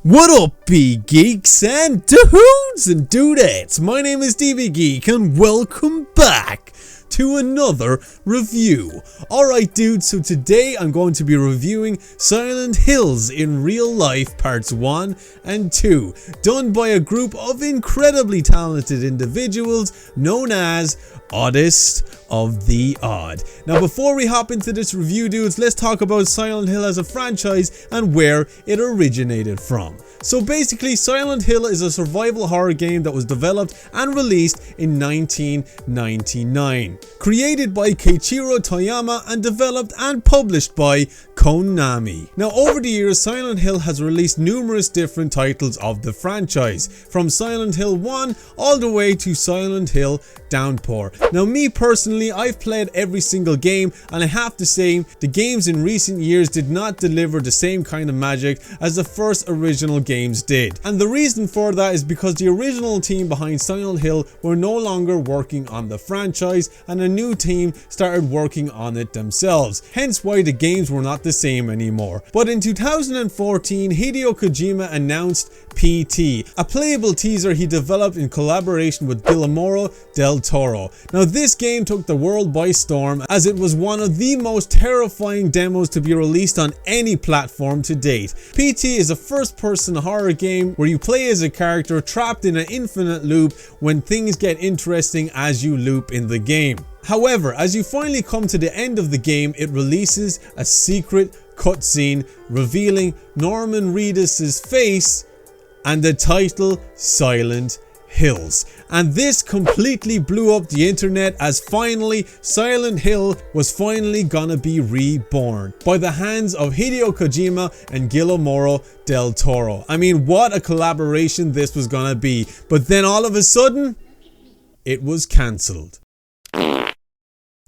What up, geeks and dudes and dudettes? My name is DB Geek and welcome back to another review. Alright dudes, so today I'm going to be reviewing Silent Hills in Real Life Parts 1 and 2, done by a group of incredibly talented individuals known as Oddest of the Odd. Now before we hop into this review dudes, let's talk about Silent Hill as a franchise and where it originated from. So basically, Silent Hill is a survival horror game that was developed and released in 1999. Created by Keiichiro Toyama and developed and published by Konami. Now over the years, Silent Hill has released numerous different titles of the franchise, from Silent Hill 1 all the way to Silent Hill Downpour. Now me personally, I've played every single game and I have to say the games in recent years did not deliver the same kind of magic as the first original games did. And the reason for that is because the original team behind Silent Hill were no longer working on the franchise and a new team started working on it themselves, hence why the games were not the same anymore. But in 2014, Hideo Kojima announced PT, a playable teaser he developed in collaboration with Guillermo del Toro. Now this game took the world by storm as it was one of the most terrifying demos to be released on any platform to date. PT is a first-person horror game where you play as a character trapped in an infinite loop when things get interesting as you loop in the game. However, as you finally come to the end of the game, it releases a secret cutscene revealing Norman Reedus' face and the title Silent Hills. And this completely blew up the internet as finally Silent Hill was finally gonna be reborn by the hands of Hideo Kojima and Guillermo del Toro. I mean, what a collaboration this was gonna be. But then all of a sudden, it was cancelled.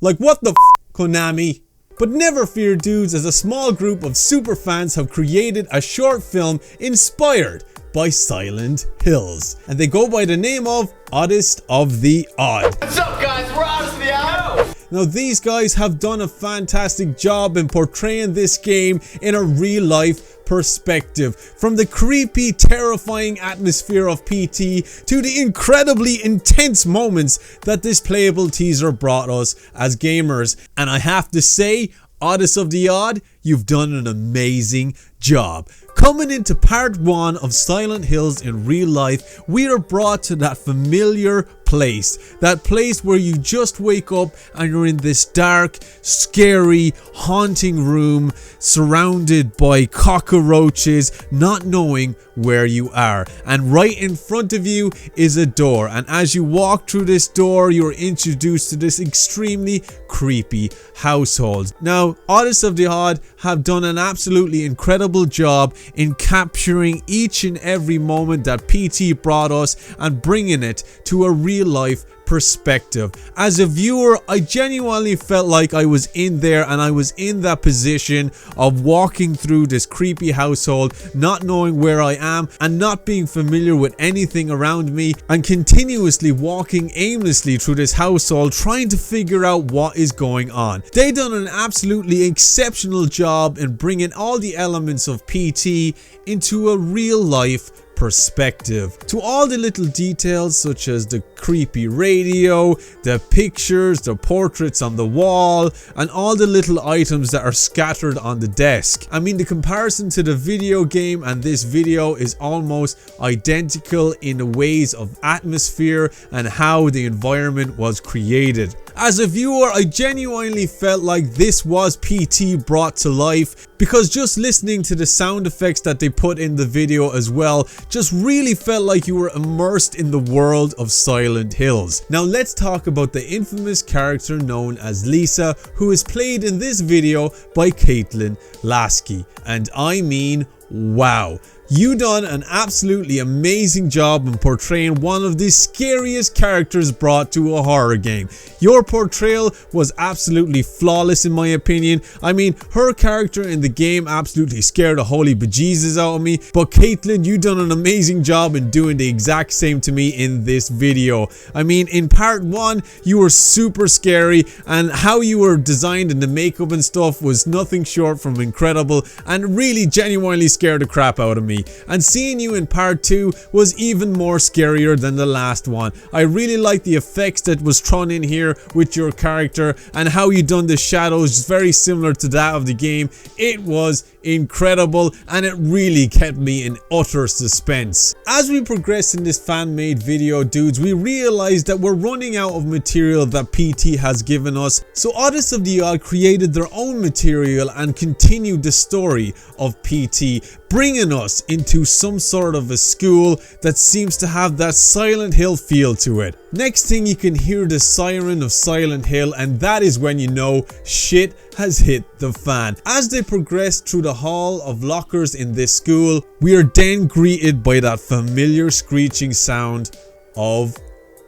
Like what the f, Konami? But never fear dudes, as a small group of super fans have created a short film inspired by Silent Hills, and they go by the name of Oddest of the Odd. What's up guys, we're Oddest of the Odd! Now these guys have done a fantastic job in portraying this game in a real life perspective, from the creepy, terrifying atmosphere of PT to the incredibly intense moments that this playable teaser brought us as gamers. And I have to say, Oddest of the Odd, you've done an amazing job. Coming into part 1 of Silent Hills in real life, we are brought to that familiar place. That place where you just wake up and you're in this dark, scary, haunting room surrounded by cockroaches, not knowing where you are. And right in front of you is a door. And as you walk through this door, you're introduced to this extremely creepy household. Now, Oddest of the Odd have done an absolutely incredible job in capturing each and every moment that PT brought us and bringing it to a real life perspective. As a viewer, I genuinely felt like I was in there and I was in that position of walking through this creepy household, not knowing where I am and not being familiar with anything around me, and continuously walking aimlessly through this household trying to figure out what is going on. They done an absolutely exceptional job in bringing all the elements of PT into a real life perspective. To all the little details such as the creepy radio, the pictures, the portraits on the wall, and all the little items that are scattered on the desk. I mean, the comparison to the video game and this video is almost identical in the ways of atmosphere and how the environment was created. As a viewer, I genuinely felt like this was PT brought to life, because just listening to the sound effects that they put in the video as well just really felt like you were immersed in the world of Silent Hills. Now let's talk about the infamous character known as Lisa, who is played in this video by Caitlin Lasky. And I mean, wow. You done an absolutely amazing job in portraying one of the scariest characters brought to a horror game. Your portrayal was absolutely flawless in my opinion. I mean, her character in the game absolutely scared the holy bejesus out of me, but Caitlin, you done an amazing job in doing the exact same to me in this video. I mean, in part 1, you were super scary, and how you were designed and the makeup and stuff was nothing short from incredible and really genuinely scared scared the crap out of me. And seeing you in part 2 was even more scarier than the last one. I really like the effects that was thrown in here with your character and how you done the shadows, very similar to that of the game. It was incredible and it really kept me in utter suspense. As we progress in this fan-made video, dudes, we realized that we're running out of material that PT has given us, so Artists of the Odd created their own material and continued the story of PT, bringing us into some sort of a school that seems to have that Silent Hill feel to it. Next thing, you can hear the siren of Silent Hill, and that is when you know shit has hit the fan. As they progress through the hall of lockers in this school, we are then greeted by that familiar screeching sound of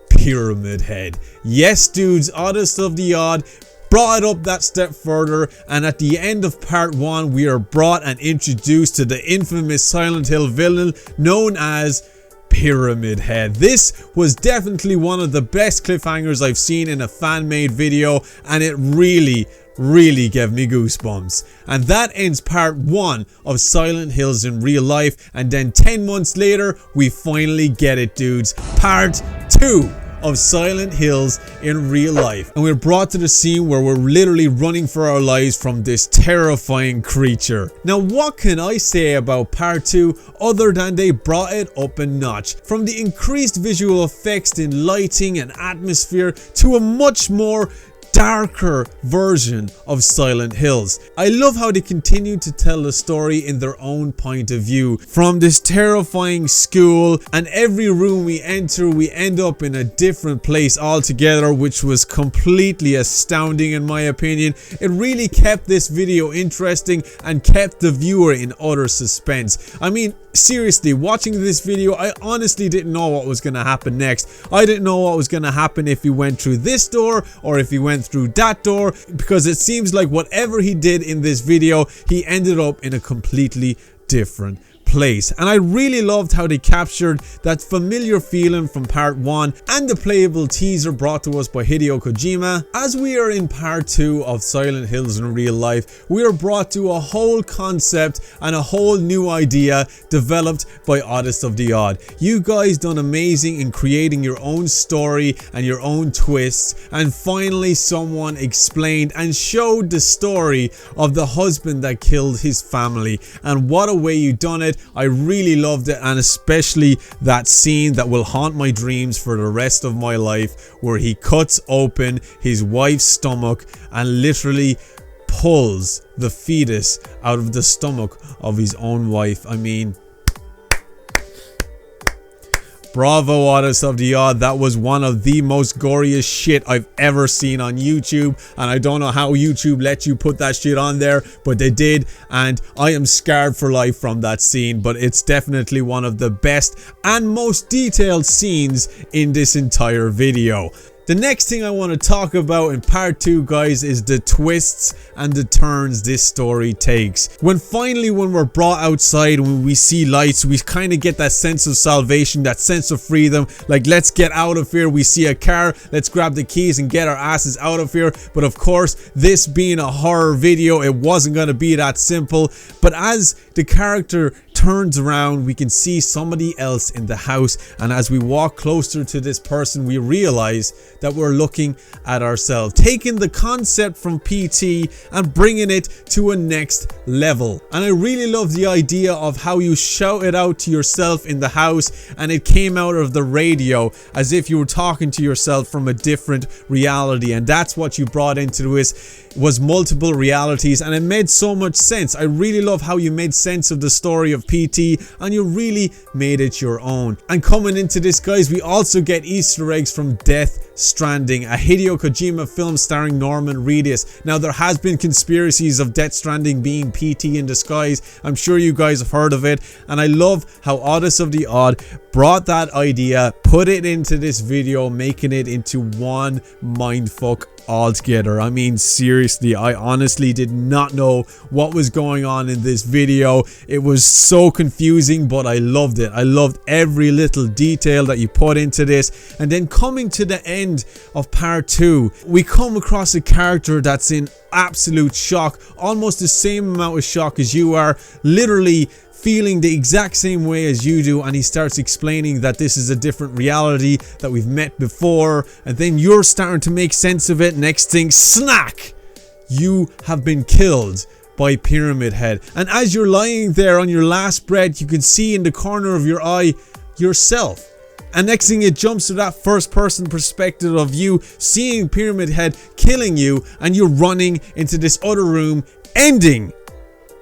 Pyramid Head. Yes, dudes, Artists of the Odd brought it up that step further, and at the end of part 1 we are brought and introduced to the infamous Silent Hill villain known as Pyramid Head. This was definitely one of the best cliffhangers I've seen in a fan-made video, and it really gave me goosebumps. And that ends part 1 of Silent Hills in real life, and then 10 months later we finally get it, dudes. Part 2 of Silent Hills in real life, and we're brought to the scene where we're literally running for our lives from this terrifying creature. Now, what can I say about part 2 other than they brought it up a notch? From the increased visual effects in lighting and atmosphere to a much more darker version of Silent Hills. I love how they continue to tell the story in their own point of view. From this terrifying school, and every room we enter we end up in a different place altogether, which was completely astounding in my opinion. It really kept this video interesting and kept the viewer in utter suspense. I mean, seriously, watching this video, I honestly didn't know what was going to happen next. I didn't know what was going to happen if he went through this door or if he went through that door, because it seems like whatever he did in this video, he ended up in a completely different place. And I really loved how they captured that familiar feeling from part 1 and the playable teaser brought to us by Hideo Kojima. As we are in part 2 of Silent Hills in real life, we are brought to a whole concept and a whole new idea developed by Artists of the Odd. You guys done amazing in creating your own story and your own twists, and finally someone explained and showed the story of the husband that killed his family, and what a way you done it. I really loved it, and especially that scene that will haunt my dreams for the rest of my life, where he cuts open his wife's stomach and literally pulls the fetus out of the stomach of his own wife. I mean, bravo, Artists of the Odd. That was one of the most goriest shit I've ever seen on YouTube, and I don't know how YouTube let you put that shit on there, but they did, and I am scarred for life from that scene. But it's definitely one of the best and most detailed scenes in this entire video. The next thing I want to talk about in part 2, guys, is the twists and the turns this story takes. When we're brought outside, when we see lights, we kind of get that sense of salvation, that sense of freedom, like let's get out of here. We see a car, let's grab the keys and get our asses out of here. But of course, this being a horror video, it wasn't going to be that simple. But as the character turns around, we can see somebody else in the house, and as we walk closer to this person, we realize that we're looking at ourselves, taking the concept from PT and bringing it to a next level. And I really love the idea of how you shout it out to yourself in the house, and it came out of the radio as if you were talking to yourself from a different reality, and that's what you brought into this, was multiple realities, and it made so much sense. I really love how you made sense of the story of PT, and you really made it your own. And coming into this, guys, we also get Easter eggs from Death Stranding, a Hideo Kojima film starring Norman Reedus. Now, there has been conspiracies of Death Stranding being PT in disguise. I'm sure you guys have heard of it, and I love how Artists of the Odd brought that idea, put it into this video, making it into one mindfuck altogether. I mean, seriously, I honestly did not know what was going on in this video. It was so confusing, but I loved it. I loved every little detail that you put into this. And then coming to the end of part 2, we come across a character that's in absolute shock, almost the same amount of shock as you are, literally feeling the exact same way as you do, and he starts explaining that this is a different reality that we've met before, and then you're starting to make sense of it. Next thing, snack! You have been killed by Pyramid Head. And as you're lying there on your last breath, you can see in the corner of your eye yourself. And next thing, it jumps to that first person perspective of you seeing Pyramid Head killing you, and you're running into this other room, ending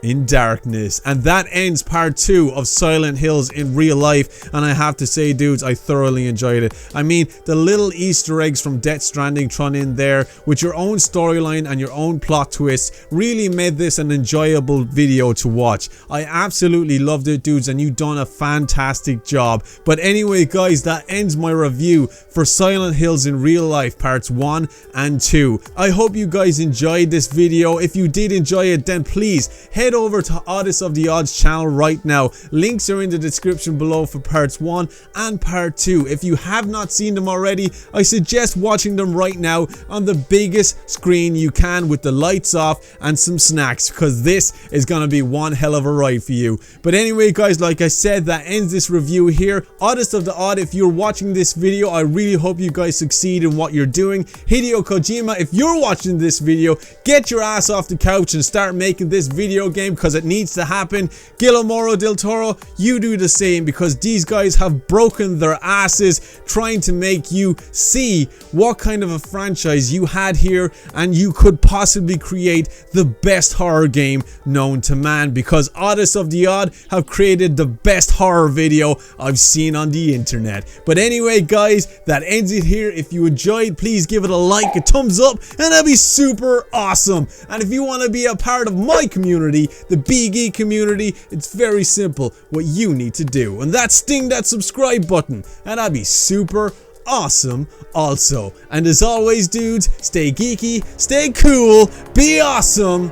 in darkness. And that ends part 2 of Silent Hills in real life, and I have to say, dudes, I thoroughly enjoyed it. I mean, the little Easter eggs from Death Stranding thrown in there with your own storyline and your own plot twist really made this an enjoyable video to watch. I absolutely loved it, dudes, and you've done a fantastic job. But anyway, guys, that ends my review for Silent Hills in real life parts 1 and 2. I hope you guys enjoyed this video. If you did enjoy it, then please head over to Oddest of the Odds channel right now. Links are in the description below for parts 1 and part 2. If you have not seen them already, I suggest watching them right now on the biggest screen you can with the lights off and some snacks, because this is gonna be one hell of a ride for you. But anyway, guys, like I said, that ends this review here. Oddest of the Odd, if you're watching this video, I really hope you guys succeed in what you're doing. Hideo Kojima, if you're watching this video, get your ass off the couch and start making this video game, because it needs to happen. Guillermo del Toro, you do the same, because these guys have broken their asses trying to make you see what kind of a franchise you had here, and you could possibly create the best horror game known to man, because Oddest of the Odd have created the best horror video I've seen on the internet. But anyway, guys, that ends it here. If you enjoyed, please give it a like, a thumbs up, and that'd be super awesome. And if you want to be a part of my community, the BG community, it's very simple what you need to do, and that's sting that subscribe button, and that'd be super awesome also. And as always, dudes, stay geeky, stay cool, be awesome,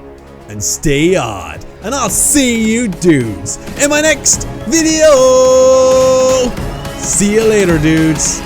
and stay odd. And I'll see you dudes in my next video. See you later, dudes.